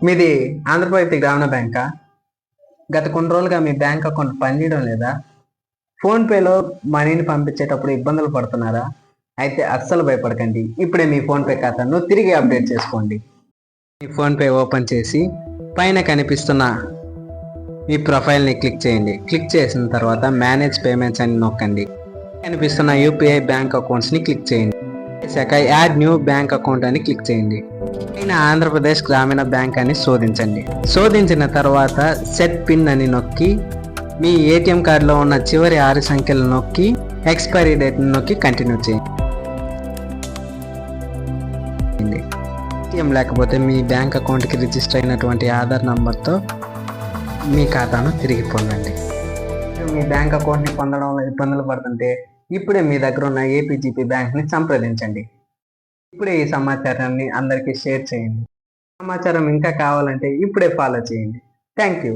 మీది ఆంధ్రప్రదేశ్ గ్రామీణ బ్యాంకా? గత కొన్ని రోజులుగా మీ బ్యాంక్ అకౌంట్ పనిచేయడం లేదా? ఫోన్పేలో మనీని పంపించేటప్పుడు ఇబ్బందులు పడుతున్నారా? అయితే అస్సలు భయపడకండి. ఇప్పుడే మీ ఫోన్పే ఖాతాను తిరిగి అప్డేట్ చేసుకోండి. మీ ఫోన్పే ఓపెన్ చేసి పైన కనిపిస్తున్న మీ ప్రొఫైల్ని క్లిక్ చేయండి. క్లిక్ చేసిన తర్వాత మేనేజ్ పేమెంట్స్ అని నొక్కండి. కనిపిస్తున్న యూపీఐ బ్యాంక్ అకౌంట్స్ని క్లిక్ చేయండి. యాడ్ న్యూ బ్యాంక్ అకౌంట్ అని క్లిక్ చేయండి. పైన ఆంధ్రప్రదేశ్ గ్రామీణ బ్యాంక్ అని శోధించండి. శోధించిన తర్వాత సెట్ పిన్ అని నొక్కి మీ ఏటీఎం కార్డులో ఉన్న చివరి 6 సంఖ్యలు నొక్కి ఎక్స్పైరీ డేట్ నొక్కి కంటిన్యూ చేయండి. ఏటీఎం లేకపోతే మీ బ్యాంక్ అకౌంట్కి రిజిస్టర్ అయినటువంటి ఆధార్ నంబర్తో మీ ఖాతాను తిరిగి పొందండి. మీ బ్యాంక్ అకౌంట్ని పొందడంలో ఇబ్బందులు పడుతుంటే ఇప్పుడే మీ దగ్గర ఉన్న ఏపీజీపీ బ్యాంక్ని సంప్రదించండి. ఇప్పుడే ఈ సమాచారాన్ని అందరికీ షేర్ చేయండి. సమాచారం ఇంకా కావాలంటే ఇప్పుడే ఫాలో చేయండి. Thank you.